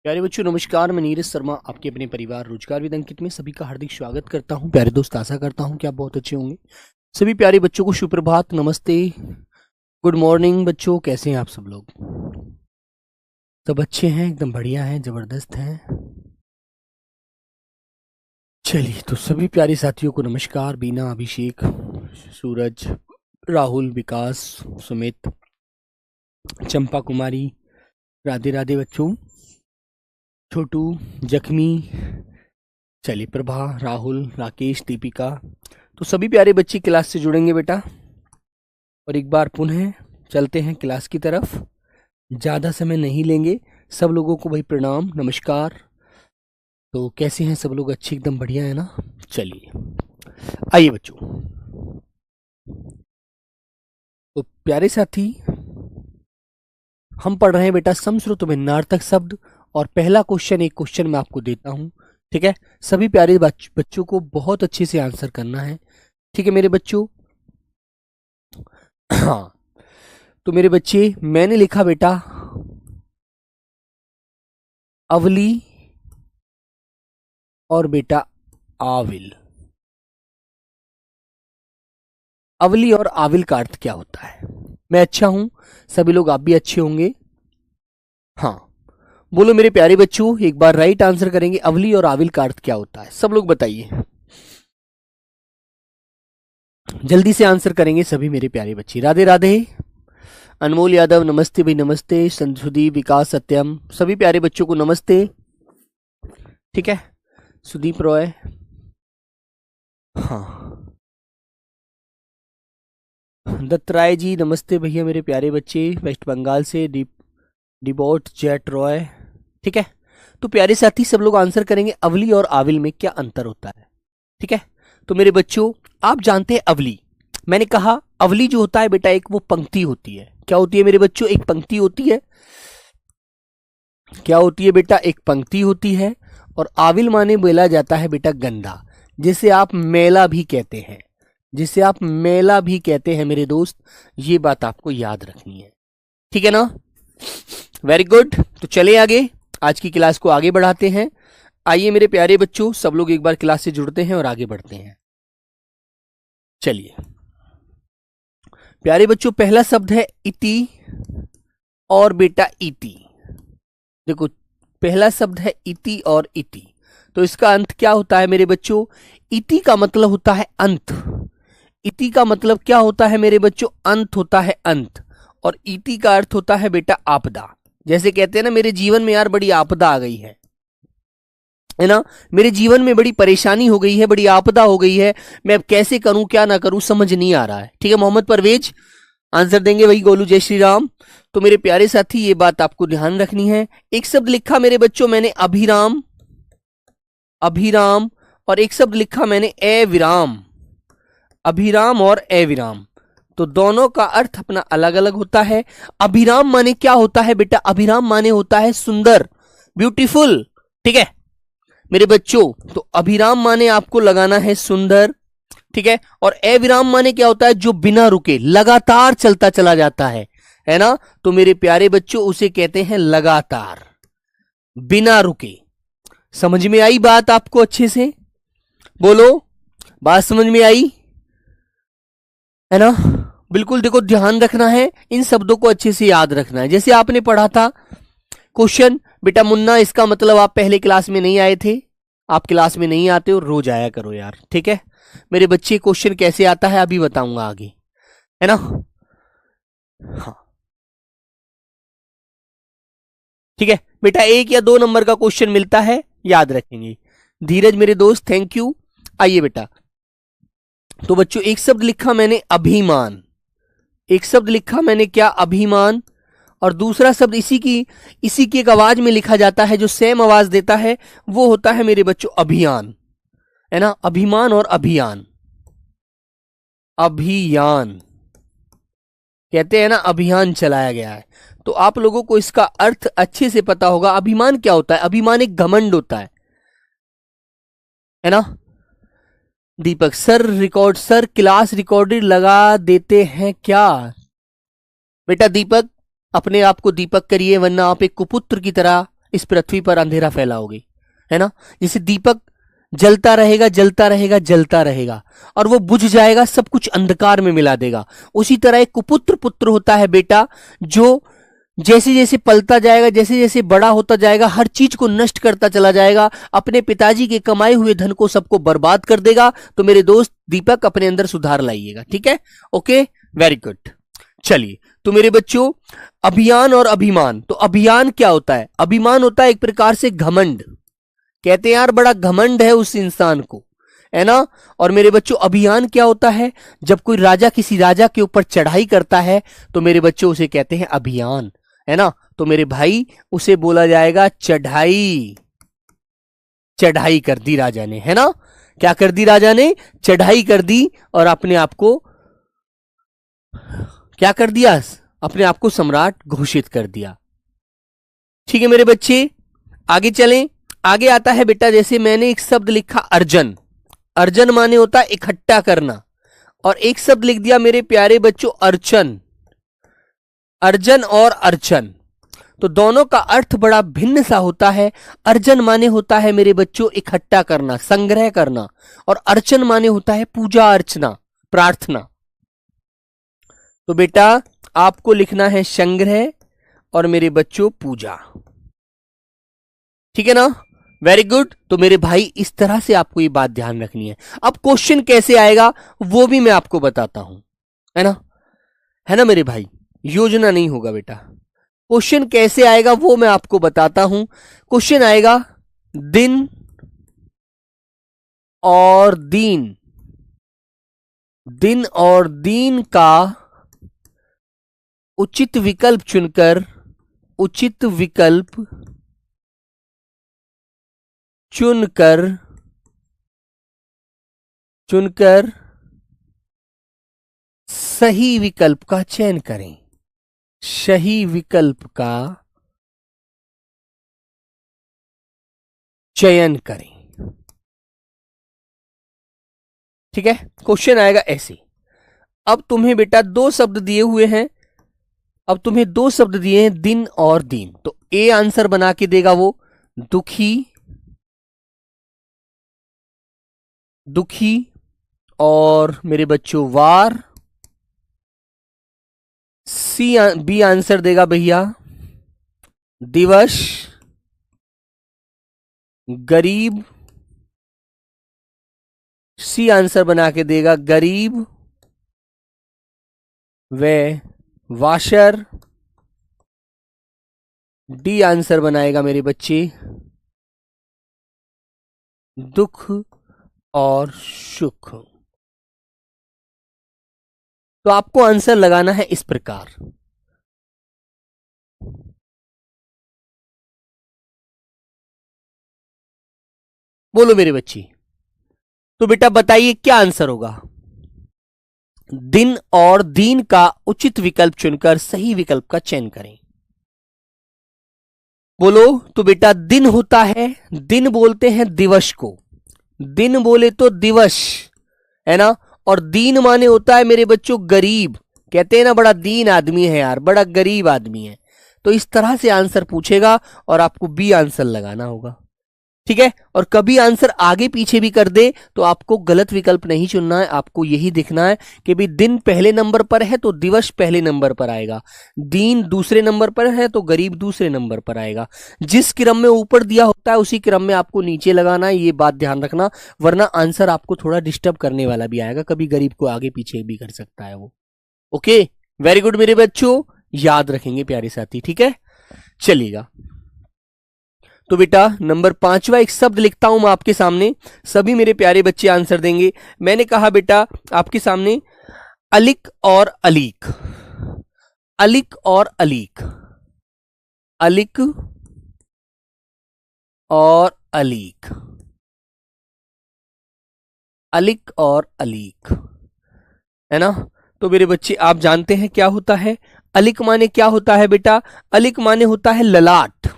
प्यारे बच्चों नमस्कार। मैं नीरज शर्मा आपके अपने परिवार रोजगार विद अंकित में सभी का हार्दिक स्वागत करता हूं। प्यारे दोस्त, आशा करता हूं कि आप बहुत अच्छे होंगे। सभी प्यारे बच्चों को सुप्रभात, नमस्ते, गुड मॉर्निंग। बच्चों कैसे हैं आप सब लोग? सब अच्छे हैं, एकदम बढ़िया हैं, जबरदस्त हैं। चलिए, तो सभी प्यारे साथियों को नमस्कार। बीना, अभिषेक, सूरज, राहुल, विकास, सुमित, चंपा कुमारी, राधे राधे बच्चों, छोटू, जख्मी, चलिए प्रभा, राहुल, राकेश, दीपिका। तो सभी प्यारे बच्चे क्लास से जुड़ेंगे बेटा। और एक बार पुनः चलते हैं क्लास की तरफ, ज़्यादा समय नहीं लेंगे। सब लोगों को भाई प्रणाम, नमस्कार। तो कैसे हैं सब लोग? अच्छे, एकदम बढ़िया है ना? चलिए आइए बच्चों। तो प्यारे साथी, हम पढ़ रहे हैं बेटा समश्रुत भिन्नार्थक शब्द। और पहला क्वेश्चन, एक क्वेश्चन मैं आपको देता हूं, ठीक है? सभी प्यारे बच्चों को बहुत अच्छे से आंसर करना है, ठीक है मेरे बच्चों? हाँ, तो मेरे बच्चे, मैंने लिखा बेटा अवली और बेटा आविल। अवली और आविल का अर्थ क्या होता है? मैं अच्छा हूं, सभी लोग आप भी अच्छे होंगे। हाँ, बोलो मेरे प्यारे बच्चों, एक बार राइट आंसर करेंगे। अवली और आविल का अर्थ क्या होता है? सब लोग बताइए, जल्दी से आंसर करेंगे सभी मेरे प्यारे बच्चे। राधे राधे। अनमोल यादव नमस्ते भाई, नमस्ते। सुदीप, विकास, सत्यम, सभी प्यारे बच्चों को नमस्ते, ठीक है? सुदीप रॉय, हाँ, दत्तराय जी नमस्ते भैया मेरे प्यारे बच्चे, वेस्ट बंगाल से। डिबोट जेट रॉय, ठीक है? तो प्यारे साथी, सब लोग आंसर करेंगे अवली और आविल में क्या अंतर होता है, ठीक है? तो मेरे बच्चों, आप जानते हैं अवली, मैंने कहा अवली जो होता है बेटा, एक वो पंक्ति होती है। क्या होती है मेरे बच्चों? एक पंक्ति होती है। क्या होती है बेटा? एक पंक्ति होती है। और आविल माने बोला जाता है बेटा गंदा, जिसे आप मेला भी कहते हैं, जिसे आप मेला भी कहते हैं मेरे दोस्त। ये बात आपको याद रखनी है, ठीक है ना? Very good. तो चले आगे, आज की क्लास को आगे बढ़ाते हैं। आइए मेरे प्यारे बच्चों, सब लोग एक बार क्लास से जुड़ते हैं और आगे बढ़ते हैं। चलिए प्यारे बच्चों, पहला शब्द है इति और बेटा इति। देखो, पहला शब्द है इति और इति। तो इसका अंत क्या होता है मेरे बच्चों? इति का मतलब होता है अंत। इति का मतलब क्या होता है मेरे बच्चों? अंत होता है, अंत। और इति का अर्थ होता है बेटा आपदा। जैसे कहते हैं ना, मेरे जीवन में यार बड़ी आपदा आ गई है ना, मेरे जीवन में बड़ी परेशानी हो गई है, बड़ी आपदा हो गई है, मैं अब कैसे करूं, क्या ना करूं, समझ नहीं आ रहा है, ठीक है? मोहम्मद परवेज आंसर देंगे, वही गोलू, जय श्री राम। तो मेरे प्यारे साथी, ये बात आपको ध्यान रखनी है। एक शब्द लिखा मेरे बच्चों मैंने अभिराम, अभिराम, और एक शब्द लिखा मैंने अविराम, अभिराम और अविराम। तो दोनों का अर्थ अपना अलग अलग होता है। अभिराम माने क्या होता है बेटा? अभिराम माने होता है सुंदर, ब्यूटीफुल, ठीक है मेरे बच्चों? तो अभिराम माने आपको लगाना है सुंदर, ठीक है? और अविराम माने क्या होता है? जो बिना रुके लगातार चलता चला जाता है ना? तो मेरे प्यारे बच्चों, उसे कहते हैं लगातार, बिना रुके। समझ में आई बात आपको अच्छे से? बोलो, बात समझ में आई है ना? बिल्कुल, देखो ध्यान रखना है, इन शब्दों को अच्छे से याद रखना है। जैसे आपने पढ़ा था क्वेश्चन, बेटा मुन्ना, इसका मतलब आप पहले क्लास में नहीं आए थे। आप क्लास में नहीं आते हो, रोज आया करो यार, ठीक है मेरे बच्चे? क्वेश्चन कैसे आता है अभी बताऊंगा आगे, है ना? हाँ, ठीक है बेटा, 1 या 2 नंबर का क्वेश्चन मिलता है, याद रखेंगे। धीरज मेरे दोस्त, थैंक यू। आइए बेटा, तो बच्चों एक शब्द लिखा मैंने अभिमान, एक शब्द लिखा मैंने क्या? अभिमान। और दूसरा शब्द इसी की एक आवाज में लिखा जाता है, जो सेम आवाज देता है, वो होता है मेरे बच्चों अभियान, है ना? अभिमान और अभियान, अभियान कहते हैं ना, अभियान चलाया गया है। तो आप लोगों को इसका अर्थ अच्छे से पता होगा। अभिमान क्या होता है? अभिमान एक घमंड होता है ना? दीपक सर क्लास रिकॉर्डेड लगा देते हैं क्या? बेटा दीपक, अपने आप को दीपक करिए, वरना आप एक कुपुत्र की तरह इस पृथ्वी पर अंधेरा फैलाओगे, है ना। जैसे दीपक जलता रहेगा जलता रहेगा जलता रहेगा और वो बुझ जाएगा, सब कुछ अंधकार में मिला देगा। उसी तरह एक कुपुत्र पुत्र होता है बेटा, जो जैसे जैसे पलता जाएगा, जैसे जैसे बड़ा होता जाएगा, हर चीज को नष्ट करता चला जाएगा, अपने पिताजी के कमाए हुए धन को सबको बर्बाद कर देगा। तो मेरे दोस्त दीपक अपने अंदर सुधार लाइएगा, ठीक है। Okay, very good. चलिए, तो मेरे बच्चों, अभियान और अभिमान। तो अभियान क्या होता है? अभिमान होता है एक प्रकार से घमंड। कहते हैं यार बड़ा घमंड है उस इंसान को, है ना। और मेरे बच्चों, अभियान क्या होता है? जब कोई राजा किसी राजा के ऊपर चढ़ाई करता है तो मेरे बच्चों उसे कहते हैं अभियान, है ना। तो मेरे भाई, उसे बोला जाएगा चढ़ाई। चढ़ाई कर दी राजा ने, है ना। क्या कर दी राजा ने? चढ़ाई कर दी और अपने आप को क्या कर दिया? अपने आप को सम्राट घोषित कर दिया। ठीक है मेरे बच्चे, आगे चलें। आगे आता है बेटा, जैसे मैंने एक शब्द लिखा अर्जन। अर्जन माने होता है इकट्ठा करना, और एक शब्द लिख दिया मेरे प्यारे बच्चों अर्चन। अर्जन और अर्चन, तो दोनों का अर्थ बड़ा भिन्न सा होता है। अर्जन माने होता है मेरे बच्चों इकट्ठा करना, संग्रह करना, और अर्चन माने होता है पूजा अर्चना, प्रार्थना। तो बेटा आपको लिखना है संग्रह और मेरे बच्चों पूजा, ठीक है ना। Very good. तो मेरे भाई, इस तरह से आपको ये बात ध्यान रखनी है। अब क्वेश्चन कैसे आएगा वो भी मैं आपको बताता हूं, है ना, है ना मेरे भाई। योजना नहीं होगा बेटा, क्वेश्चन कैसे आएगा वो मैं आपको बताता हूं। क्वेश्चन आएगा दिन और दीन। दिन और दीन का उचित विकल्प चुनकर, उचित विकल्प चुनकर चुनकर सही विकल्प का चयन करें। सही विकल्प का चयन करें, ठीक है। क्वेश्चन आएगा ऐसे। अब तुम्हें बेटा दो शब्द दिए हुए हैं, अब तुम्हें दो शब्द दिए हैं दिन और दीन। तो ए आंसर बना के देगा वो दुखी, दुखी, और मेरे बच्चों वार। बी आंसर देगा भैया दिवस, गरीब। सी आंसर बना के देगा गरीब व वाशर। डी आंसर बनाएगा मेरे बच्चे दुख और सुख। तो आपको आंसर लगाना है इस प्रकार। बोलो मेरे बच्चे, तो बेटा बताइए क्या आंसर होगा? दिन और दीन का उचित विकल्प चुनकर सही विकल्प का चयन करें। बोलो। तो बेटा दिन होता है, दिन बोलते हैं दिवस को, दिन बोले तो दिवस, है ना। और दीन माने होता है मेरे बच्चों गरीब। कहते हैं ना बड़ा दीन आदमी है यार, बड़ा गरीब आदमी है। तो इस तरह से आंसर पूछेगा और आपको बी आंसर लगाना होगा, ठीक है। और कभी आंसर आगे पीछे भी कर दे तो आपको गलत विकल्प नहीं चुनना है, आपको यही देखना है कि भी दिन पहले नंबर पर है तो दिवस पहले नंबर पर आएगा, दीन दूसरे नंबर पर है तो गरीब दूसरे नंबर पर आएगा। जिस क्रम में ऊपर दिया होता है उसी क्रम में आपको नीचे लगाना है, ये बात ध्यान रखना, वरना आंसर आपको थोड़ा डिस्टर्ब करने वाला भी आएगा, कभी गरीब को आगे पीछे भी कर सकता है वो। ओके, वेरी गुड मेरे बच्चों, याद रखेंगे प्यारे साथी, ठीक है। चलिएगा, तो बेटा नंबर 5वां एक शब्द लिखता हूं मैं आपके सामने, सभी मेरे प्यारे बच्चे आंसर देंगे। मैंने कहा बेटा आपके सामने अलिक और अलीक, अलिक और अलीक, अलिक और अलीक, अलिक और अलीक, है ना। तो मेरे बच्चे आप जानते हैं क्या होता है अलिक माने? क्या होता है बेटा? अलिक माने होता है ललाट,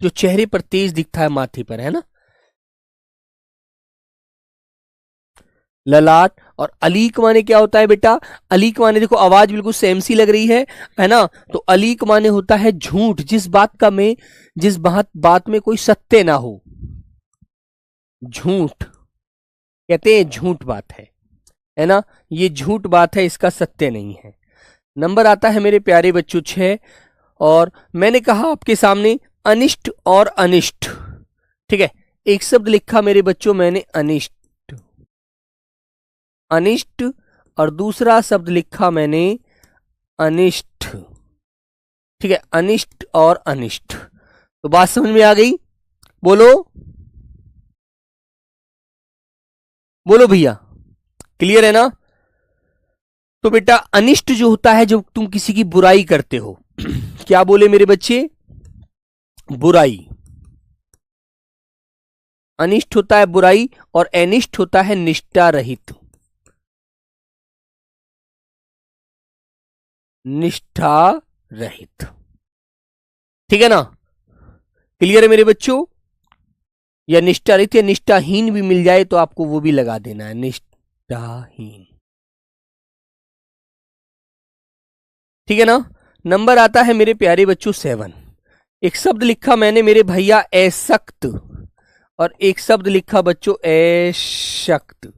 जो चेहरे पर तेज दिखता है माथे पर, है ना, ललाट। और अलीक माने क्या होता है बेटा? अलीक माने, देखो आवाज बिल्कुल सेम सी लग रही है ना। तो अलीक माने होता है झूठ, जिस बात का मैं जिस बात में कोई सत्य ना हो, झूठ कहते हैं, झूठ बात है ना, ये झूठ बात है, इसका सत्य नहीं है। नंबर आता है मेरे प्यारे बच्चों 6, और मैंने कहा आपके सामने अनिष्ट और अनिष्ट, ठीक है। एक शब्द लिखा मेरे बच्चों मैंने अनिष्ट, अनिष्ट, और दूसरा शब्द लिखा मैंने अनिष्ट, ठीक है, अनिष्ट और अनिष्ट। तो बात समझ में आ गई? बोलो बोलो भैया, क्लियर है ना? तो बेटा अनिष्ट जो होता है, जब तुम किसी की बुराई करते हो, क्या बोले मेरे बच्चे? बुराई। अनिष्ट होता है बुराई, और अनिष्ट होता है निष्ठा रहित, निष्ठा रहित, ठीक है ना? क्लियर है मेरे बच्चों? या निष्ठा रहित या निष्ठाहीन भी मिल जाए तो आपको वो भी लगा देना है, निष्ठाहीन, ठीक है ना? नंबर आता है मेरे प्यारे बच्चों 7। एक शब्द लिखा मैंने मेरे भैया अशक्त, और एक शब्द लिखा बच्चों अशक्त,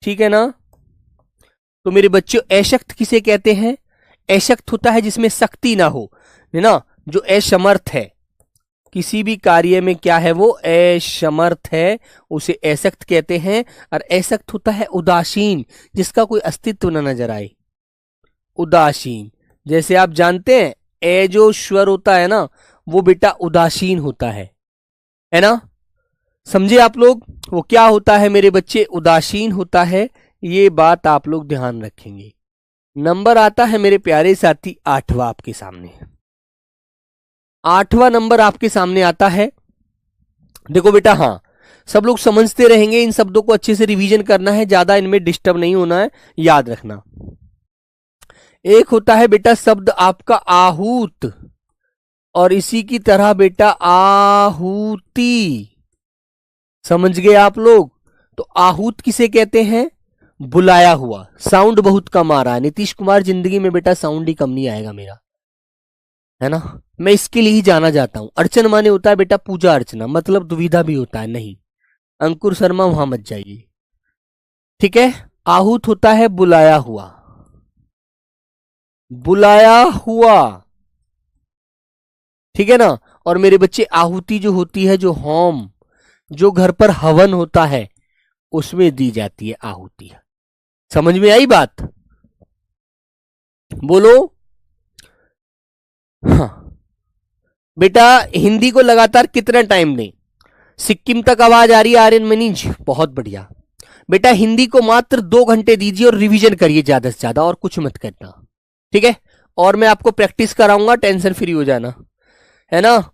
ठीक है ना? तो मेरे बच्चों अशक्त किसे कहते हैं? अशक्त होता है जिसमें शक्ति ना हो, है ना, जो असमर्थ है किसी भी कार्य में, क्या है वो? असमर्थ है, उसे अशक्त कहते हैं। और अशक्त होता है उदासीन, जिसका कोई अस्तित्व न नजर आए, उदासीन। जैसे आप जानते हैं ए जो स्वर होता है ना, वो बेटा उदासीन होता है ना? समझे आप लोग? वो क्या होता है मेरे बच्चे? उदासीन होता है। ये बात आप लोग ध्यान रखेंगे। नंबर आता है मेरे प्यारे साथी 8वां आपके सामने। 8वां नंबर आपके सामने आता है। देखो बेटा, हाँ सब लोग समझते रहेंगे, इन शब्दों को अच्छे से रिवीजन करना है, ज्यादा इनमें डिस्टर्ब नहीं होना है, याद रखना। एक होता है बेटा शब्द आपका आहूत, और इसी की तरह बेटा आहुति। समझ गए आप लोग? तो आहूत किसे कहते हैं? बुलाया हुआ। साउंड बहुत कम आ रहा है नीतीश कुमार, जिंदगी में बेटा साउंड ही कम नहीं आएगा मेरा, है ना? मैं इसके लिए ही जाना जाता हूं। अर्चन माने होता है बेटा पूजा अर्चना, मतलब दुविधा भी होता है, नहीं अंकुर शर्मा वहां मत जाइए, ठीक है? आहूत होता है बुलाया हुआ, बुलाया हुआ, ठीक है ना? और मेरे बच्चे आहुति जो होती है, जो होम, जो घर पर हवन होता है, उसमें दी जाती है आहुति। समझ में आई बात? बोलो हाँ। बेटा हिंदी को लगातार कितना टाइम दें? सिक्किम तक आवाज आ रही है आर्यन मनीज? बहुत बढ़िया बेटा, हिंदी को मात्र 2 घंटे दीजिए और रिवीजन करिए ज्यादा से ज्यादा, और कुछ मत करना, ठीक है? और मैं आपको प्रैक्टिस कराऊंगा, टेंशन फ्री हो जाना, है ना?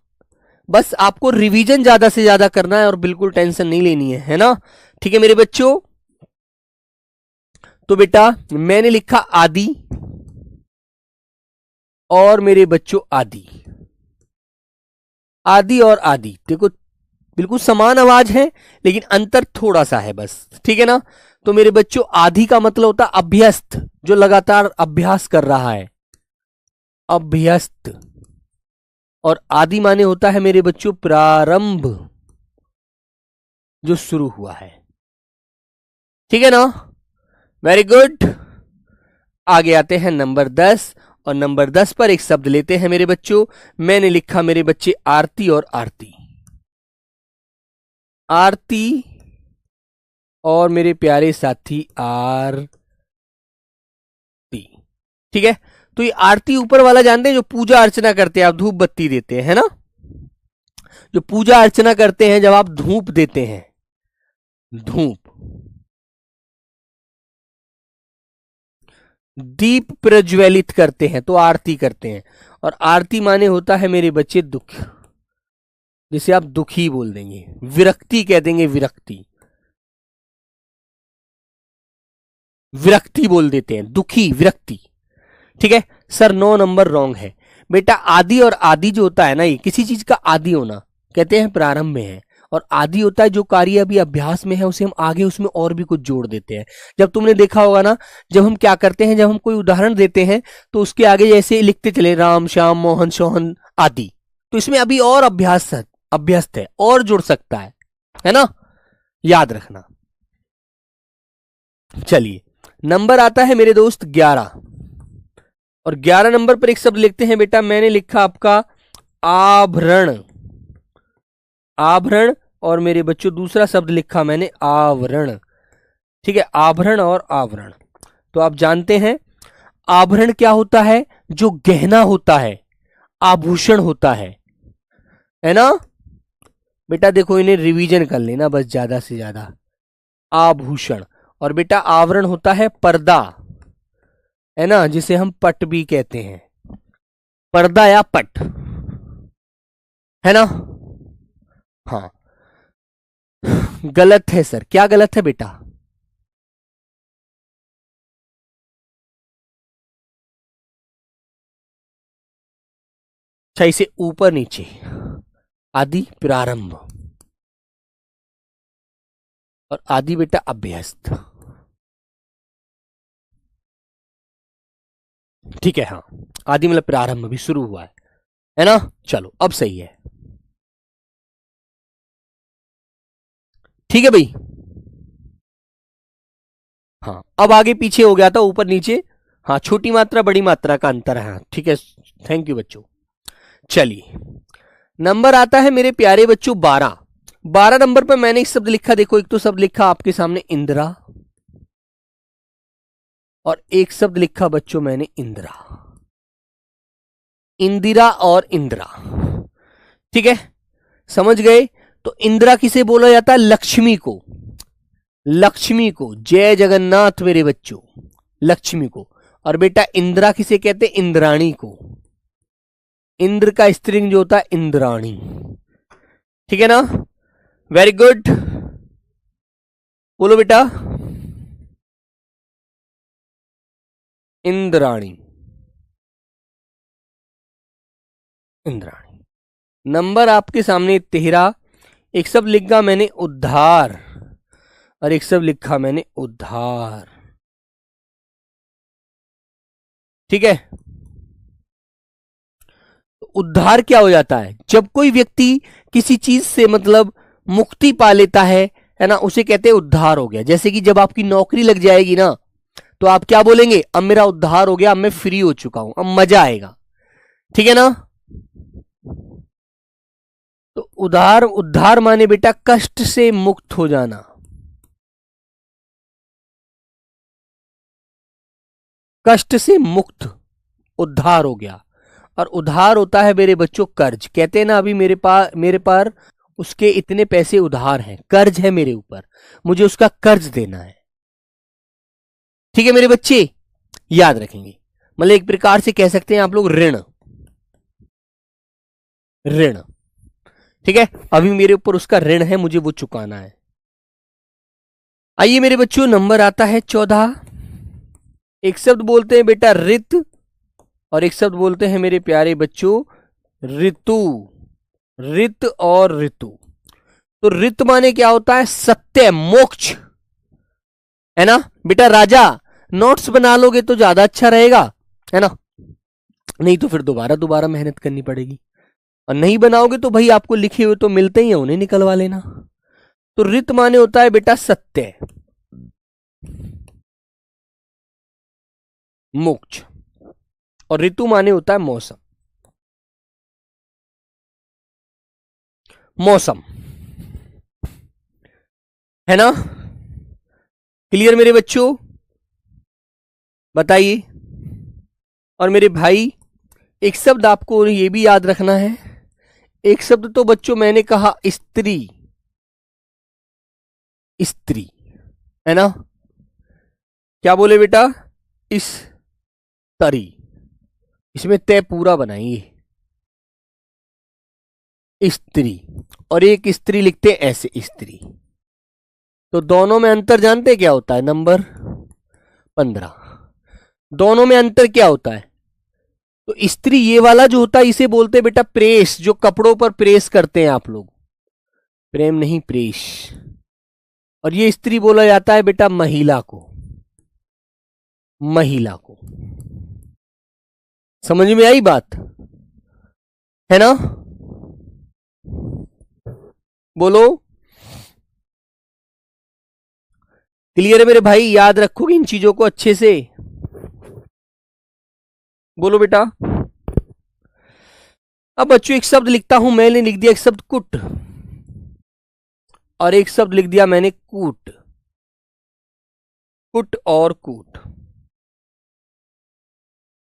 बस आपको रिवीजन ज्यादा से ज्यादा करना है और बिल्कुल टेंशन नहीं लेनी है ना? ठीक है मेरे बच्चों? तो बेटा मैंने लिखा आदि, और मेरे बच्चों आदि, आदि और आदि, देखो बिल्कुल समान आवाज है, लेकिन अंतर थोड़ा सा है बस, ठीक है ना? तो मेरे बच्चों आदि का मतलब होता है अभ्यस्त, जो लगातार अभ्यास कर रहा है, अभ्यस्त। और आदि माने होता है मेरे बच्चों प्रारंभ, जो शुरू हुआ है, ठीक है ना? Very good. आगे आते हैं नंबर 10, और नंबर 10 पर एक शब्द लेते हैं मेरे बच्चों। मैंने लिखा मेरे बच्चे आरती और आरती, आरती और मेरे प्यारे साथी आरती, ठीक है? तो ये आरती ऊपर वाला जानते हैं, जो पूजा अर्चना करते हैं, आप धूप बत्ती देते हैं, है ना? जो पूजा अर्चना करते हैं, जब आप धूप देते हैं, धूप, दीप प्रज्वलित करते हैं, तो आरती करते हैं। और आरती माने होता है मेरे बच्चे दुख, जिसे आप दुखी बोल देंगे, विरक्ति कह देंगे, विरक्ति, विरक्ति बोल देते हैं, दुखी विरक्ति, ठीक है? सर 9 नंबर रॉन्ग है बेटा। आदि और आदि जो होता है ना, ये किसी चीज का आदि होना कहते हैं प्रारंभ में है, और आदि होता है जो कार्य अभी अभ्यास में है, उसे हम आगे उसमें और भी कुछ जोड़ देते हैं। जब तुमने देखा होगा ना, जब हम क्या करते हैं, जब हम कोई उदाहरण देते हैं तो उसके आगे जैसे लिखते चले राम श्याम मोहन सोहन आदि, तो इसमें अभी और अभ्यस्त है, और जुड़ सकता है ना, याद रखना। चलिए, नंबर आता है मेरे दोस्त 11, और 11 नंबर पर एक शब्द लिखते हैं बेटा, मैंने लिखा आपका आभरण। आभरण, और मेरे बच्चों दूसरा शब्द लिखा मैंने आवरण। ठीक है, आभरण और आवरण। तो आप जानते हैं आभरण क्या होता है, जो गहना होता है, आभूषण होता है ना बेटा। देखो, इन्हें रिवीजन कर लेना बस ज्यादा से ज्यादा। आभूषण, और बेटा आवरण होता है पर्दा, है ना, जिसे हम पट भी कहते हैं, पर्दा या पट, है ना। हाँ, गलत है सर, क्या गलत है बेटा? अच्छा, इसे ऊपर नीचे, आदि प्रारंभ, और आदि बेटा अभ्यस्त। ठीक है, हाँ, आदि मतलब प्रारंभ, भी शुरू हुआ है ना। चलो, अब सही है। ठीक है भाई। हाँ, अब आगे पीछे हो गया था, ऊपर नीचे। हाँ, छोटी मात्रा बड़ी मात्रा का अंतर है। ठीक है, थैंक यू बच्चों। चलिए, नंबर आता है मेरे प्यारे बच्चों 12। 12 नंबर पर मैंने एक शब्द लिखा, देखो, एक तो शब्द लिखा आपके सामने इंदिरा, और एक शब्द लिखा बच्चों मैंने इंदिरा। इंदिरा और इंदिरा, ठीक है, समझ गए। तो इंदिरा किसे बोला जाता है? लक्ष्मी को। लक्ष्मी को, जय जगन्नाथ मेरे बच्चों, लक्ष्मी को। और बेटा इंदिरा किसे कहते? इंद्राणी को। इंद्र का स्त्रीलिंग जो होता है इंद्राणी। ठीक है ना, वेरी गुड, बोलो बेटा। इंद्राणी, इंद्राणी। नंबर आपके सामने 13। एक शब्द लिखा मैंने उद्धार, और एक शब्द लिखा मैंने उद्धार। ठीक है, उद्धार क्या हो जाता है? जब कोई व्यक्ति किसी चीज से मतलब मुक्ति पा लेता है ना, उसे कहते हैं उद्धार हो गया। जैसे कि जब आपकी नौकरी लग जाएगी ना, तो आप क्या बोलेंगे? अब मेरा उद्धार हो गया, अब मैं फ्री हो चुका हूं, अब मजा आएगा। ठीक है ना। तो उद्धार, उद्धार माने बेटा कष्ट से मुक्त हो जाना। कष्ट से मुक्त, उद्धार हो गया। और उधार होता है मेरे बच्चों कर्ज। कहते हैं ना, अभी मेरे पार उसके इतने पैसे उधार हैं, कर्ज है मेरे ऊपर, मुझे उसका कर्ज देना है। ठीक है मेरे बच्चे, याद रखेंगे। मतलब एक प्रकार से कह सकते हैं आप लोग ऋण, ऋण। ठीक है, अभी मेरे ऊपर उसका ऋण है, मुझे वो चुकाना है। आइए मेरे बच्चों, नंबर आता है 14। एक शब्द बोलते हैं बेटा रित, और एक शब्द बोलते हैं मेरे प्यारे बच्चों ऋतु। रित और ऋतु। तो रित माने क्या होता है? सत्य, मोक्ष, है ना बेटा। राजा, नोट्स बना लोगे तो ज्यादा अच्छा रहेगा, है ना, नहीं तो फिर दोबारा दोबारा मेहनत करनी पड़ेगी। और नहीं बनाओगे तो भाई आपको लिखे हुए तो मिलते ही हैं, उन्हें निकलवा लेना। तो रित माने होता है बेटा सत्य, मोक्ष, और ऋतु माने होता है मौसम। मौसम, है ना। क्लियर मेरे बच्चों, बताइए। और मेरे भाई, एक शब्द आपको ये भी याद रखना है। एक शब्द तो बच्चों मैंने कहा स्त्री, स्त्री, है ना। क्या बोले बेटा? इस तरी, इसमें तय पूरा बनाइए, स्त्री। और एक स्त्री लिखते हैं ऐसे, स्त्री। तो दोनों में अंतर जानते क्या होता है? नंबर 15। दोनों में अंतर क्या होता है? तो स्त्री ये वाला जो होता है इसे बोलते हैं बेटा प्रेस, जो कपड़ों पर प्रेस करते हैं आप लोग, प्रेम नहीं, प्रेस। और ये स्त्री बोला जाता है बेटा महिला को, महिला को। समझ में आई बात, है ना। बोलो। क्लियर है मेरे भाई? याद रखोगे इन चीजों को अच्छे से? बोलो बेटा। अब बच्चों एक शब्द लिखता हूं, मैंने लिख दिया एक शब्द कुट, और एक शब्द लिख दिया मैंने कूट। कुट और कूट,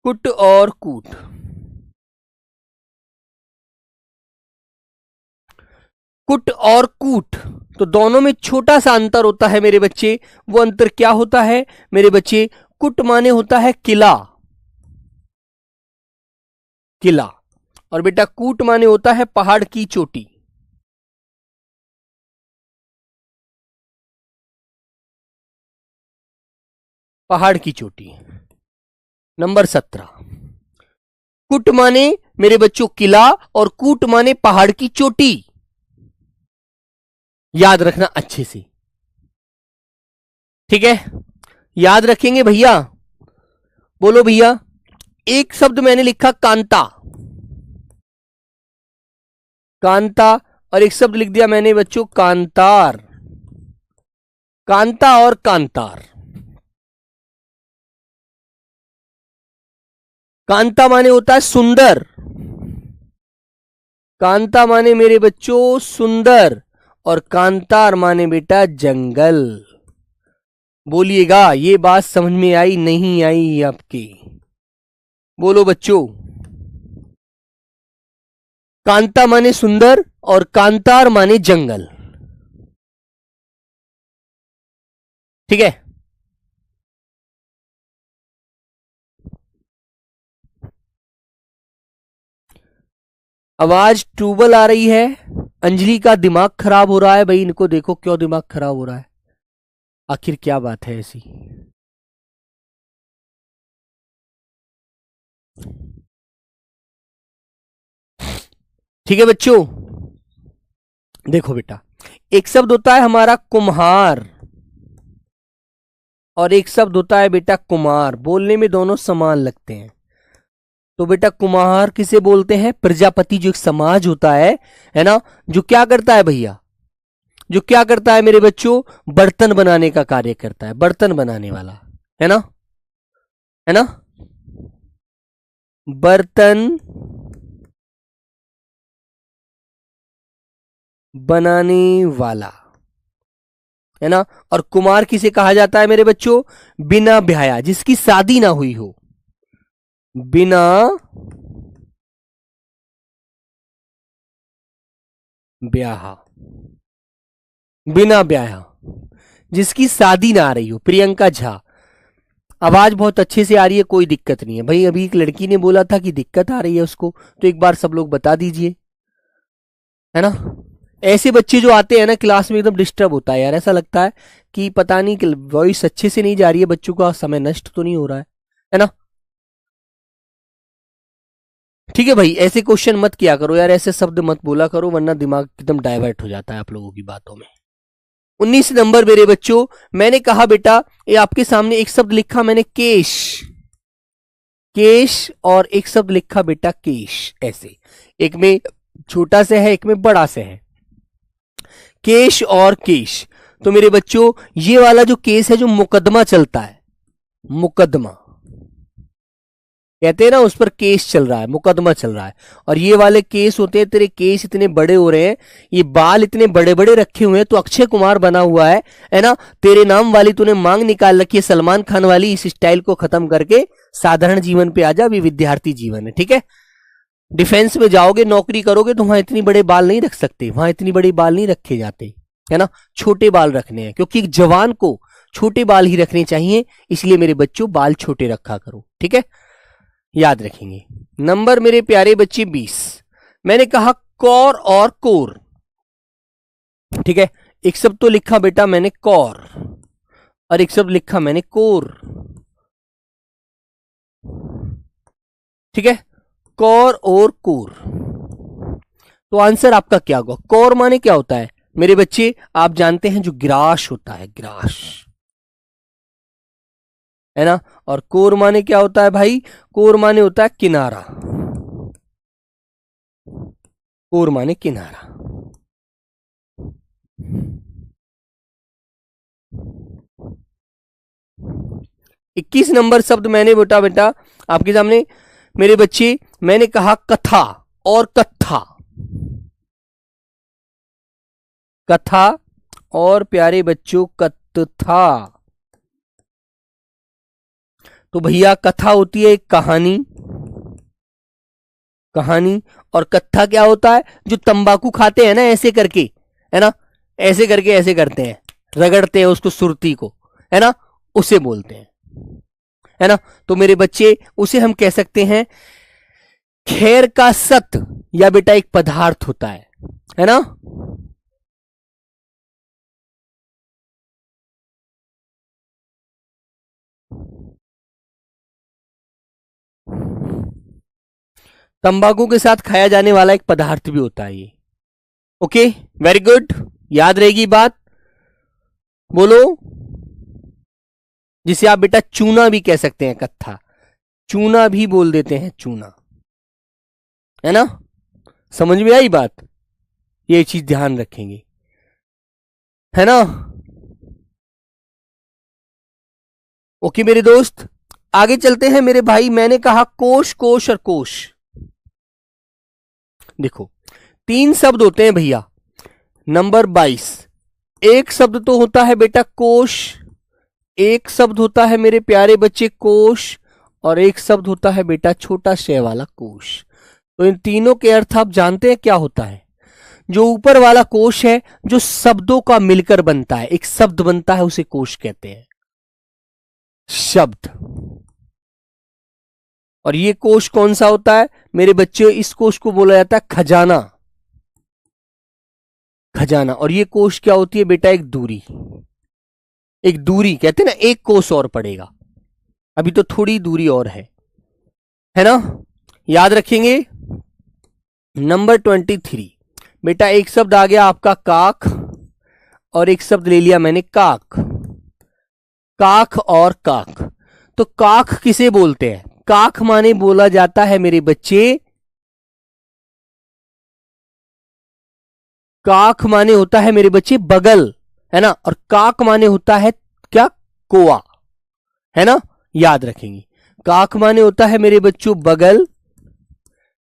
कुट और कूट। कुट और कूट, तो दोनों में छोटा सा अंतर होता है मेरे बच्चे। वो अंतर क्या होता है मेरे बच्चे? कुट माने होता है किला, किला, और बेटा कूट माने होता है पहाड़ की चोटी। पहाड़ की चोटी। नंबर 17। कुट माने मेरे बच्चों किला, और कूट माने पहाड़ की चोटी। याद रखना अच्छे से, ठीक है? याद रखेंगे भैया? बोलो भैया। एक शब्द मैंने लिखा कांता, कांता, और एक शब्द लिख दिया मैंने बच्चों कांतार। कांता और कांतार। कांता माने होता है सुंदर, कांता माने मेरे बच्चों सुंदर, और कांतार माने बेटा जंगल। बोलिएगा, ये बात समझ में आई नहीं आई आपकी? बोलो बच्चों। कांता माने सुंदर और कांतार माने जंगल, ठीक है? आवाज ट्यूबल आ रही है। अंजलि का दिमाग खराब हो रहा है भाई, इनको देखो क्यों दिमाग खराब हो रहा है, आखिर क्या बात है ऐसी? ठीक है बच्चों, देखो बेटा, एक शब्द होता है हमारा कुम्हार, और एक शब्द होता है बेटा कुमार। बोलने में दोनों समान लगते हैं। तो बेटा कुम्हार किसे बोलते हैं? प्रजापति जो एक समाज होता है ना, जो क्या करता है भैया? जो क्या करता है मेरे बच्चों? बर्तन बनाने का कार्य करता है, बर्तन बनाने वाला, है ना? है ना? बर्तन बनाने वाला, है ना? और कुमार किसे कहा जाता है मेरे बच्चों? बिना ब्याया, जिसकी शादी ना हुई हो, बिना ब्याह, बिना ब्याह, जिसकी शादी ना आ रही हो। प्रियंका झा, आवाज बहुत अच्छे से आ रही है, कोई दिक्कत नहीं है भाई। अभी एक लड़की ने बोला था कि दिक्कत आ रही है उसको, तो एक बार सब लोग बता दीजिए, है ना? ऐसे बच्चे जो आते हैं ना क्लास में, एकदम डिस्टर्ब होता है यार, ऐसा लगता है कि पता नहीं वॉइस अच्छे से नहीं जा रही है, बच्चों का समय नष्ट तो नहीं हो रहा है ना? ठीक है भाई, ऐसे क्वेश्चन मत किया करो यार, ऐसे शब्द मत बोला करो, वरना दिमाग एकदम डाइवर्ट हो जाता है आप लोगों की बातों में। 19 नंबर मेरे बच्चों, मैंने कहा बेटा, ये आपके सामने एक शब्द लिखा मैंने केश, केश, और एक शब्द लिखा बेटा केश, ऐसे एक में छोटा से है, एक में बड़ा से है, केश और केश। तो मेरे बच्चों ये वाला जो केस है, जो मुकदमा चलता है, मुकदमा कहते हैं ना, उस पर केस चल रहा है, मुकदमा चल रहा है। और ये वाले केस होते हैं, तेरे केस इतने बड़े हो रहे हैं, ये बाल इतने बड़े बड़े रखे हुए हैं, तो अक्षय कुमार बना हुआ है ना? तेरे नाम वाली तूने मांग निकाल रखी है, सलमान खान वाली। इस स्टाइल को खत्म करके साधारण जीवन पे आ जा, अभी विद्यार्थी जीवन है, ठीक है? डिफेंस में जाओगे, नौकरी करोगे, तो वहां इतनी बड़े बाल नहीं रख सकते, वहां इतनी बड़ी बाल नहीं रखे जाते, है ना? छोटे बाल रखने हैं, क्योंकि एक जवान को छोटे बाल ही रखने चाहिए, इसलिए मेरे बच्चों बाल छोटे रखा करो, ठीक है? याद रखेंगे। नंबर मेरे प्यारे बच्चे 20, मैंने कहा कौर और कोर, ठीक है? एक शब्द तो लिखा बेटा मैंने कौर, और एक शब्द लिखा मैंने कोर, ठीक है? कौर और कोर। तो आंसर आपका क्या होगा? कौर माने क्या होता है मेरे बच्चे? आप जानते हैं, जो ग्रास होता है, ग्रास, है ना? और कोर माने क्या होता है भाई? कोर माने होता है किनारा, कोर माने किनारा। इक्कीस नंबर शब्द मैंने बेटा आपके सामने मेरे बच्चे मैंने कहा कथा और कथा। कथा और प्यारे बच्चों कथा। तो भैया कथा होती है एक कहानी, कहानी, और कथा क्या होता है? जो तंबाकू खाते हैं ना ऐसे करके, है ना, ऐसे करके ऐसे करते हैं, रगड़ते हैं उसको सुरती को, है ना, उसे बोलते हैं, है ना। तो मेरे बच्चे उसे हम कह सकते हैं खैर का सत, या बेटा एक पदार्थ होता है ना। तंबाकू के साथ खाया जाने वाला एक पदार्थ भी होता है ये। ओके, वेरी गुड, याद रहेगी बात। बोलो, जिसे आप बेटा चूना भी कह सकते हैं, कत्था, चूना भी बोल देते हैं, चूना, है ना। समझ में आई बात? ये चीज ध्यान रखेंगे, है ना। ओके मेरे दोस्त, आगे चलते हैं मेरे भाई। मैंने कहा कोश, कोश और कोश। देखो, तीन शब्द होते हैं भैया। नंबर 22, एक शब्द तो होता है बेटा कोश, एक शब्द होता है मेरे प्यारे बच्चे कोश, और एक शब्द होता है बेटा छोटा शे वाला कोश। तो इन तीनों के अर्थ आप जानते हैं क्या होता है? जो ऊपर वाला कोश है, जो शब्दों का मिलकर बनता है, एक शब्द बनता है, उसे कोश कहते हैं, शब्द। और ये कोश कौन सा होता है मेरे बच्चे? इस कोश को बोला जाता है खजाना, खजाना। और ये कोश क्या होती है बेटा? एक दूरी, एक दूरी कहते हैं ना, एक कोस और पड़ेगा, अभी तो थोड़ी दूरी और है ना। याद रखेंगे। नंबर 23 बेटा, एक शब्द आ गया आपका काक, और एक शब्द ले लिया मैंने काक, काक और काक। तो काक किसे बोलते हैं? काक माने बोला जाता है मेरे बच्चे, काक माने होता है मेरे बच्चे बगल, है ना। और काक माने होता है क्या? कोआ, है ना। याद रखेंगे, काक माने होता है मेरे बच्चों बगल,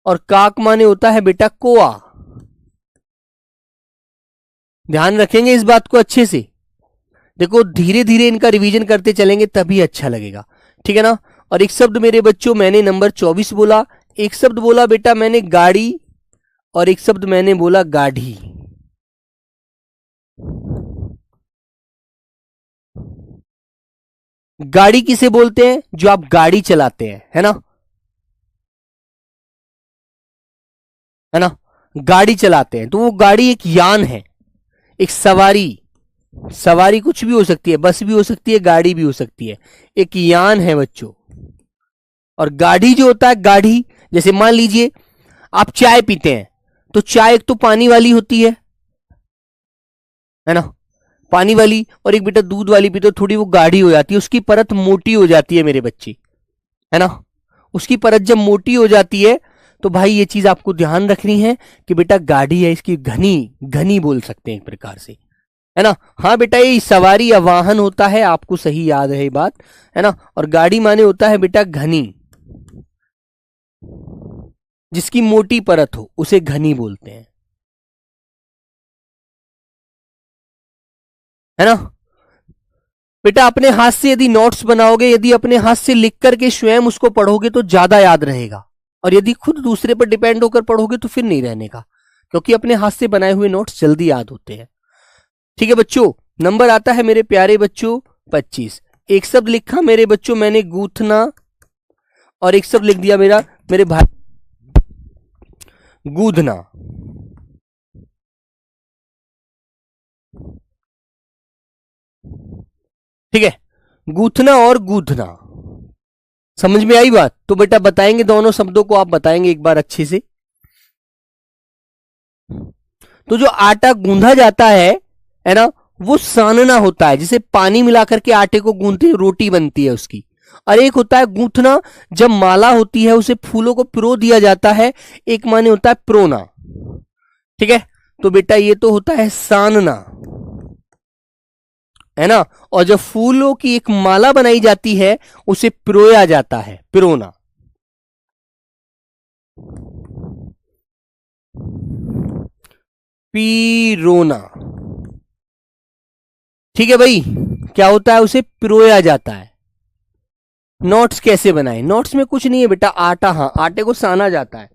और काक माने होता है बेटा कोआ। ध्यान रखेंगे इस बात को अच्छे से। देखो, धीरे धीरे इनका रिवीजन करते चलेंगे तभी अच्छा लगेगा, ठीक है ना। और एक शब्द मेरे बच्चों मैंने नंबर 24 बोला, एक शब्द बोला बेटा मैंने गाड़ी, और एक शब्द मैंने बोला गाढ़ी। गाड़ी किसे बोलते हैं? जो आप गाड़ी चलाते हैं, है ना, है ना, गाड़ी चलाते हैं। तो वो गाड़ी एक यान है, एक सवारी, सवारी कुछ भी हो सकती है, बस भी हो सकती है, गाड़ी भी हो सकती है, एक यान है बच्चों। और गाढ़ी जो होता है, गाढ़ी, जैसे मान लीजिए आप चाय पीते हैं, तो चाय एक तो पानी वाली होती है ना, पानी वाली, और एक बेटा दूध वाली पीते हो, थोड़ी वो गाढ़ी हो जाती है, उसकी परत मोटी हो जाती है मेरे बच्चे, है ना। उसकी परत जब मोटी हो जाती है तो भाई ये चीज आपको ध्यान रखनी है कि बेटा गाड़ी है, इसकी घनी, घनी बोल सकते हैं एक प्रकार से, है ना। हाँ बेटा, ये सवारी या वाहन होता है, आपको सही याद है ये बात, है ना। और गाड़ी माने होता है बेटा घनी, जिसकी मोटी परत हो उसे घनी बोलते हैं, है ना। बेटा अपने हाथ से यदि नोट्स बनाओगे, यदि अपने हाथ से लिख करके स्वयं उसको पढ़ोगे तो ज्यादा याद रहेगा, और यदि खुद दूसरे पर डिपेंड होकर पढ़ोगे तो फिर नहीं रहने का, क्योंकि अपने हाथ से बनाए हुए नोट्स जल्दी याद होते हैं। ठीक है बच्चों, नंबर आता है मेरे प्यारे बच्चों 25। एक शब्द लिखा मेरे बच्चों मैंने गूथना, और एक शब्द लिख दिया मेरे भाई गूंदना। ठीक है, गूथना और गूंथना, समझ में आई बात? तो बेटा बताएंगे, दोनों शब्दों को आप बताएंगे एक बार अच्छे से। तो जो आटा गूंधा जाता है ना, वो सानना होता है, जिसे पानी मिलाकर के आटे को गूंथते हैं, रोटी बनती है उसकी। और एक होता है गूंथना, जब माला होती है उसे फूलों को पिरो दिया जाता है, एक माने होता है प्रोना। ठीक है, तो बेटा ये तो होता है सानना, है ना। और जब फूलों की एक माला बनाई जाती है उसे पिरोया जाता है, पिरोना। पिरोना, ठीक है भाई। क्या होता है, उसे पिरोया जाता है। नोट्स कैसे बनाए, नोट्स में कुछ नहीं है बेटा, आटा, हाँ आटे को साना जाता है,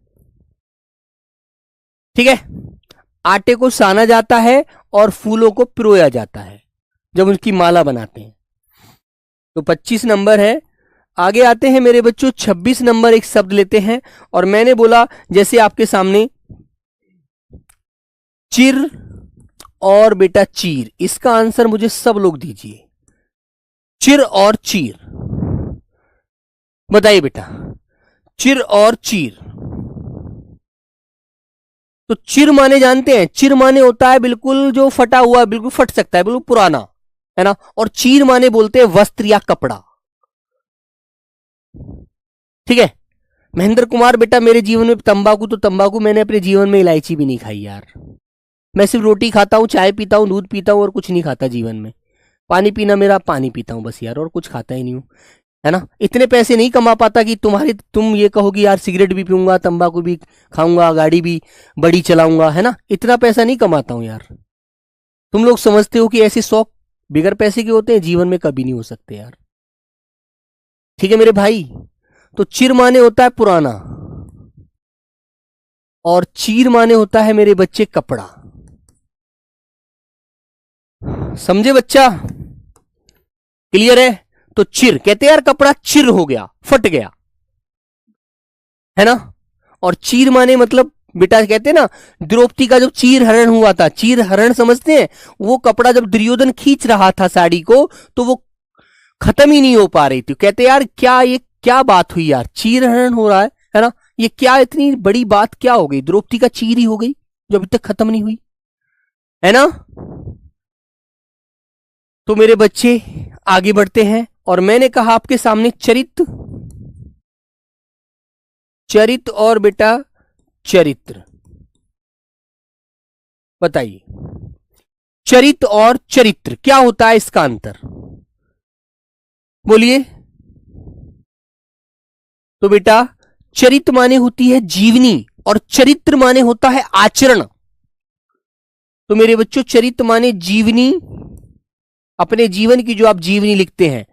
ठीक है। आटे को साना जाता है और फूलों को पिरोया जाता है जब उनकी माला बनाते हैं। तो 25 नंबर है। आगे आते हैं मेरे बच्चों, 26 नंबर एक शब्द लेते हैं। और मैंने बोला जैसे आपके सामने चिर और बेटा चीर, इसका आंसर मुझे सब लोग दीजिए। चिर और चीर, बताइए बेटा, चिर और चीर। तो चिर माने जानते हैं, चिर माने होता है बिल्कुल जो फटा हुआ, बिल्कुल फट सकता है, बिल्कुल पुराना, है ना। और चीर माने बोलते हैं वस्त्र या कपड़ा, ठीक है। महेंद्र कुमार बेटा, मेरे जीवन में तंबाकू तो तंबाकू, मैंने अपने जीवन में इलायची भी नहीं खाई यार। मैं सिर्फ रोटी खाता हूं, चाय पीता हूं, दूध पीता हूं और कुछ नहीं खाता जीवन में। पानी पीना मेरा, पानी पीता हूं बस यार, और कुछ खाता ही नहीं हूं, है ना। इतने पैसे नहीं कमा पाता कि तुम ये कहोगी यार सिगरेट भी पीऊंगा, तंबाकू भी खाऊंगा, गाड़ी भी बड़ी चलाऊंगा, है ना। इतना पैसा नहीं कमाता हूं यार। तुम लोग समझते हो कि ऐसे शौक बिगर पैसे के होते हैं, जीवन में कभी नहीं हो सकते यार, ठीक है मेरे भाई। तो चिर माने होता है पुराना और चीर माने होता है मेरे बच्चे कपड़ा, समझे बच्चा, क्लियर है। तो चिर कहते हैं यार कपड़ा चिर हो गया, फट गया, है ना। और चीर माने मतलब बेटा कहते हैं ना, द्रौपदी का जब चीर हरण हुआ था, चीर हरण समझते हैं, वो कपड़ा जब दुर्योधन खींच रहा था साड़ी को तो वो खत्म ही नहीं हो पा रही थी। कहते यार क्या ये क्या बात हुई यार, चीर हरण हो रहा है ना, ये क्या इतनी बड़ी बात क्या हो गई, द्रौपदी का चीर ही हो गई जो अभी तक खत्म नहीं हुई, है ना। तो मेरे बच्चे आगे बढ़ते हैं। और मैंने कहा आपके सामने चरित्र, चरित्र और बेटा चरित्र, बताइए चरित्र और चरित्र क्या होता है, इसका अंतर बोलिए। तो बेटा चरित्र माने होती है जीवनी और चरित्र माने होता है आचरण। तो मेरे बच्चों चरित्र माने जीवनी, अपने जीवन की जो आप जीवनी लिखते हैं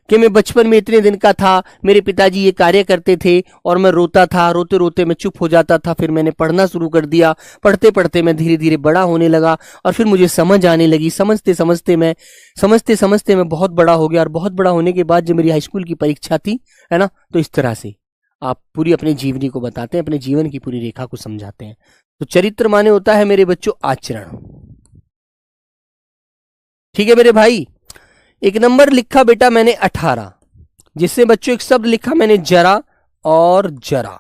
कि मैं बचपन में इतने दिन का था, मेरे पिताजी ये कार्य करते थे और मैं रोता था, रोते रोते मैं चुप हो जाता था, फिर मैंने पढ़ना शुरू कर दिया, पढ़ते पढ़ते मैं धीरे धीरे बड़ा होने लगा और फिर मुझे समझ आने लगी, समझते समझते मैं बहुत बड़ा हो गया। और बहुत बड़ा होने के बाद जब मेरी हाई स्कूल की परीक्षा थी, है ना, तो इस तरह से आप पूरी अपनी जीवनी को बताते हैं, अपने जीवन की पूरी रेखा को समझाते हैं। तो चरित्र माने होता है मेरे बच्चों आचरण, ठीक है मेरे भाई। एक नंबर लिखा बेटा मैंने 18, जिससे बच्चों एक शब्द लिखा मैंने जरा और जरा।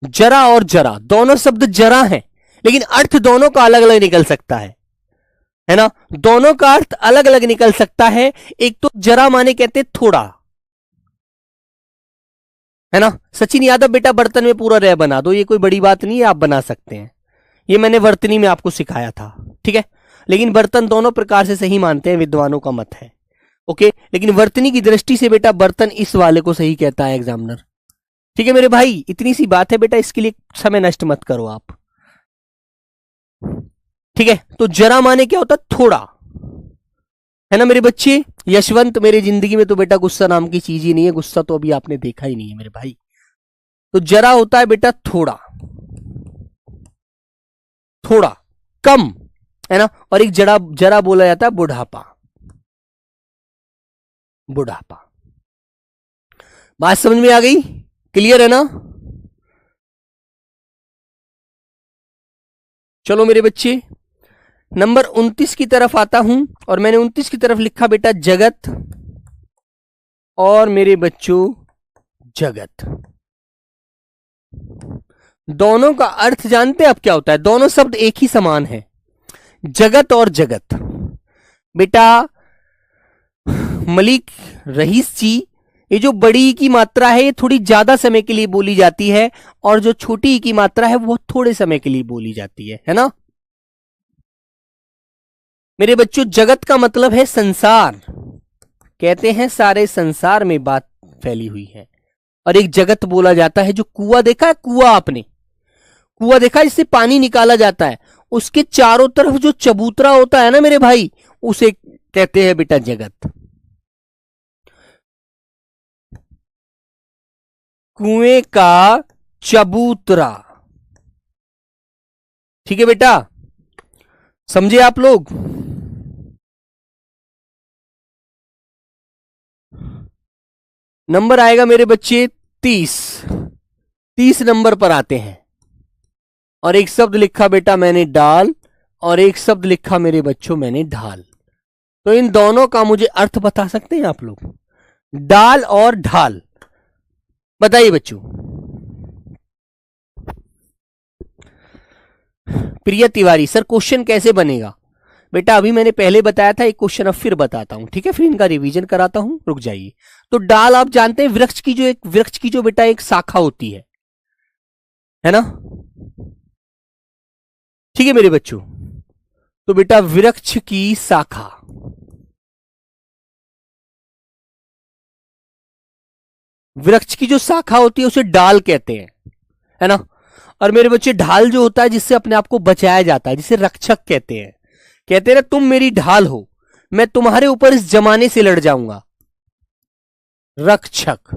जरा और जरा दोनों शब्द जरा हैं, लेकिन अर्थ दोनों का अलग अलग निकल सकता है ना। दोनों का अर्थ अलग अलग निकल सकता है। एक तो जरा माने कहते थोड़ा, है ना। सचिन यादव बेटा बर्तन में पूरा रह बना दो, ये कोई बड़ी बात नहीं है, आप बना सकते हैं, ये मैंने वर्तनी में आपको सिखाया था, ठीक है। लेकिन बर्तन दोनों प्रकार से सही मानते हैं, विद्वानों का मत है, ओके। लेकिन वर्तनी की दृष्टि से बेटा बर्तन इस वाले को सही कहता है एग्जामिनर, ठीक है मेरे भाई। इतनी सी बात है बेटा, इसके लिए समय नष्ट मत करो आप, ठीक है। तो जरा माने क्या होता है, थोड़ा, है ना मेरे बच्चे। यशवंत मेरी जिंदगी में तो बेटा गुस्सा नाम की चीज ही नहीं है, गुस्सा तो अभी आपने देखा ही नहीं है मेरे भाई। तो जरा होता है बेटा थोड़ा, थोड़ा कम, है ना। और एक जरा जरा बोला जाता है बुढ़ापा, बुढ़ापा। बात समझ में आ गई, क्लियर है ना। चलो मेरे बच्चे नंबर 29 की तरफ आता हूं। और मैंने 29 की तरफ लिखा बेटा जगत और मेरे बच्चों जगत। दोनों का अर्थ जानते हैं अब क्या होता है, दोनों शब्द एक ही समान है, जगत और जगत। बेटा मलिक रईस जी ये जो बड़ी ई की मात्रा है ये थोड़ी ज्यादा समय के लिए बोली जाती है, और जो छोटी ई की मात्रा है वो थोड़े समय के लिए बोली जाती है ना। मेरे बच्चों, जगत का मतलब है संसार। कहते हैं सारे संसार में बात फैली हुई है, और एक जगत बोला जाता है। जो कुआं देखा है, कुआं आपने कुआं देखा है जिससे पानी निकाला जाता है, उसके चारों तरफ जो चबूतरा होता है ना मेरे भाई, उसे कहते हैं बेटा जगत। कुएं का चबूतरा, ठीक है बेटा, समझे आप लोग। नंबर आएगा मेरे बच्चे 30 नंबर पर आते हैं, और एक शब्द लिखा बेटा मैंने डाल, और एक शब्द लिखा मेरे बच्चों मैंने ढाल। तो इन दोनों का मुझे अर्थ बता सकते हैं आप लोग? डाल और ढाल, बताइए बच्चों। प्रिया तिवारी, सर क्वेश्चन कैसे बनेगा? बेटा अभी मैंने पहले बताया था, एक क्वेश्चन अब फिर बताता हूं, ठीक है, फिर इनका रिवीजन कराता हूं, रुक जाइए। तो डाल आप जानते हैं वृक्ष की जो बेटा एक शाखा होती है ना, ठीक है मेरे बच्चों। तो बेटा वृक्ष की शाखा, वृक्ष की जो शाखा होती है उसे डाल कहते हैं, है ना। और मेरे बच्चे ढाल जो होता है जिससे अपने आप को बचाया जाता है, जिसे रक्षक कहते हैं। कहते हैं ना तुम मेरी ढाल हो, मैं तुम्हारे ऊपर इस जमाने से लड़ जाऊंगा। रक्षक,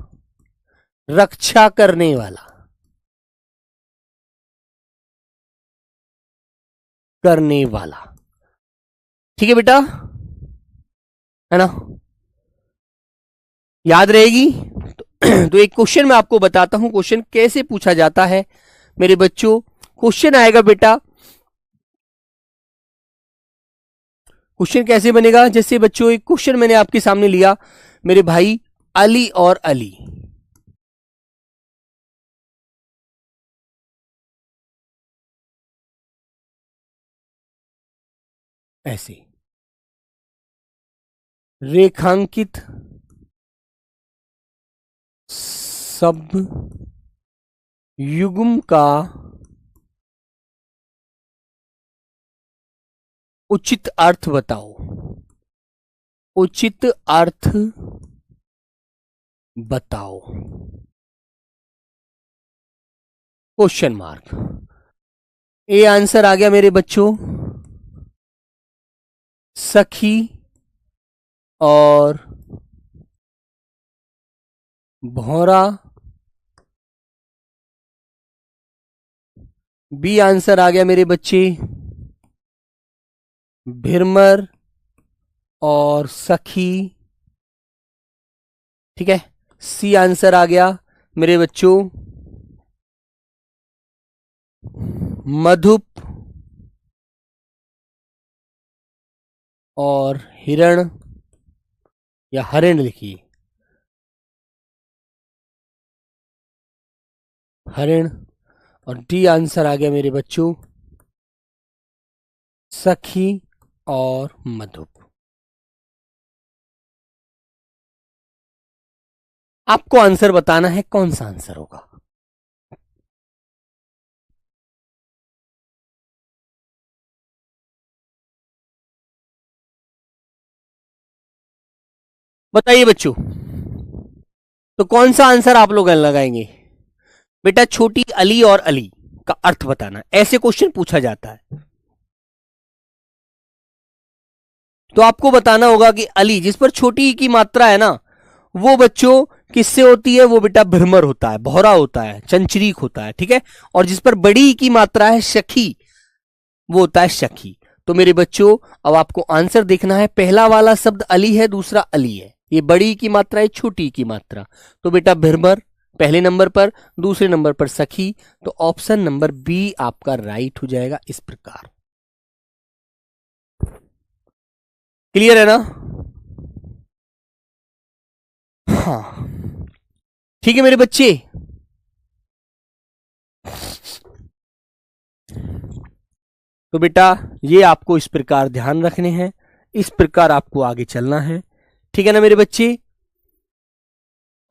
रक्षा करने वाला, करने वाला, ठीक है बेटा, है ना, याद रहेगी। तो एक क्वेश्चन मैं आपको बताता हूं, क्वेश्चन कैसे पूछा जाता है मेरे बच्चों। क्वेश्चन आएगा बेटा, क्वेश्चन कैसे बनेगा, जैसे बच्चों एक क्वेश्चन मैंने आपके सामने लिया मेरे भाई, अली और अली, ऐसे रेखांकित शब्द युग्म का उचित अर्थ बताओ, उचित अर्थ बताओ, क्वेश्चन मार्क। ये आंसर आ गया मेरे बच्चों, सखी और भौरा। बी आंसर आ गया मेरे बच्चे, भिरमर और सखी, ठीक है। सी आंसर आ गया मेरे बच्चों, मधुप और हिरण या हरिण लिखिए, हरिण। और डी आंसर आ गया मेरे बच्चों, सखी और मधुप। आपको आंसर बताना है, कौन सा आंसर होगा। बताइए बच्चों, तो कौन सा आंसर आप लोग लगाएंगे? बेटा छोटी अली और अली का अर्थ बताना, ऐसे क्वेश्चन पूछा जाता है। तो आपको बताना होगा कि अली जिस पर छोटी ई की मात्रा है ना, वो बच्चों किससे होती है? वो बेटा भ्रमर होता है, भौरा होता है, चंचरीक होता है, ठीक है। और जिस पर बड़ी ई की मात्रा है सखी, वो होता है सखी। तो मेरे बच्चों अब आपको आंसर देखना है, पहला वाला शब्द अली है, दूसरा अली है, ये बड़ी की मात्रा है, छोटी की मात्रा। तो बेटा भिरमर पहले नंबर पर, दूसरे नंबर पर सखी। तो ऑप्शन नंबर बी आपका राइट हो जाएगा इस प्रकार। क्लियर है ना? हाँ ठीक है मेरे बच्चे। तो बेटा ये आपको इस प्रकार ध्यान रखने हैं, इस प्रकार आपको आगे चलना है, ठीक है ना मेरे बच्चे।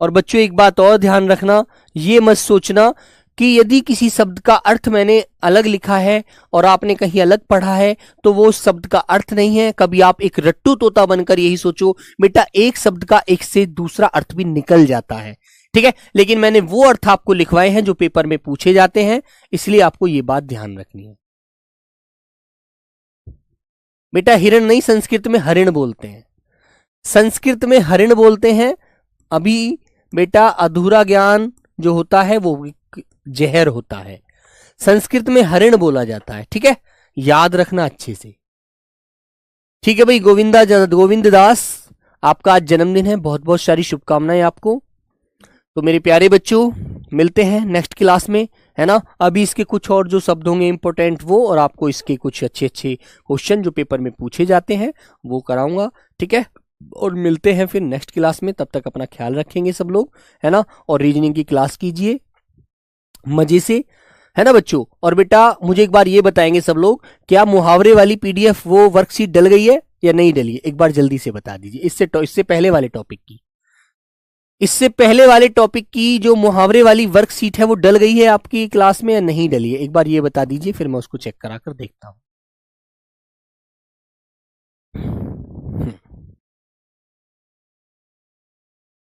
और बच्चों एक बात और ध्यान रखना, ये मत सोचना कि यदि किसी शब्द का अर्थ मैंने अलग लिखा है और आपने कहीं अलग पढ़ा है तो वो शब्द का अर्थ नहीं है। कभी आप एक रट्टू तोता बनकर यही सोचो बेटा एक शब्द का एक से दूसरा अर्थ भी निकल जाता है, ठीक है, लेकिन मैंने वो अर्थ आपको लिखवाए हैं जो पेपर में पूछे जाते हैं, इसलिए आपको ये बात ध्यान रखनी है। बेटा हिरण नहीं, संस्कृत में हरिण बोलते हैं, संस्कृत में हरिण बोलते हैं। अभी बेटा अधूरा ज्ञान जो होता है वो जहर होता है, संस्कृत में हरिण बोला जाता है, ठीक है, याद रखना अच्छे से, ठीक है भाई। गोविंद दास आपका आज जन्मदिन है, बहुत बहुत सारी शुभकामनाएं आपको। तो मेरे प्यारे बच्चों मिलते हैं नेक्स्ट क्लास में, है ना। अभी इसके कुछ और जो शब्द होंगे इंपॉर्टेंट वो, और आपको इसके कुछ अच्छे अच्छे क्वेश्चन जो पेपर में पूछे जाते हैं वो कराऊंगा, ठीक है। और मिलते हैं फिर नेक्स्ट क्लास में, तब तक अपना ख्याल रखेंगे सब लोग, है ना। और रीजनिंग की क्लास कीजिए मजे से, है ना बच्चों। और बेटा मुझे एक बार ये बताएंगे सब लोग, क्या मुहावरे वाली पीडीएफ वो वर्कशीट डल गई है या नहीं डली है, एक बार जल्दी से बता दीजिए। इससे पहले वाले टॉपिक की, इससे पहले वाले टॉपिक की जो मुहावरे वाली वर्कशीट है वो डल गई है आपकी क्लास में या नहीं डली है, एक बार ये बता दीजिए, फिर मैं उसको चेक करा कर देखता हूं।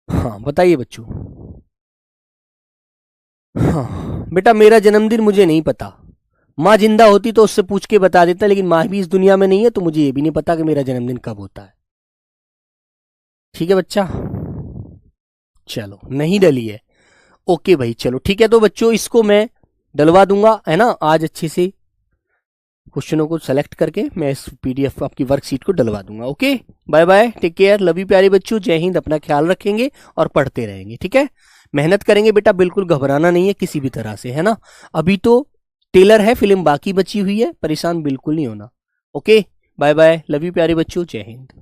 हाँ बताइए बच्चों। हाँ बेटा मेरा जन्मदिन मुझे नहीं पता, माँ जिंदा होती तो उससे पूछ के बता देता, लेकिन माँ भी इस दुनिया में नहीं है तो मुझे ये भी नहीं पता कि मेरा जन्मदिन कब होता है, ठीक है बच्चा। चलो नहीं डली है, ओके भाई, चलो ठीक है। तो बच्चों इसको मैं डलवा दूंगा, है ना, आज अच्छे से क्वेश्चनों को सेलेक्ट करके मैं इस पीडीएफ आपकी वर्कशीट को डलवा दूंगा। Okay bye bye, take care, love you प्यारे बच्चों, जय हिंद। अपना ख्याल रखेंगे और पढ़ते रहेंगे, ठीक है, मेहनत करेंगे बेटा, बिल्कुल घबराना नहीं है किसी भी तरह से, है ना। अभी तो टेलर है, फिल्म बाकी बची हुई है, परेशान बिल्कुल नहीं होना। Okay bye bye, love you प्यारे बच्चों, जय हिंद।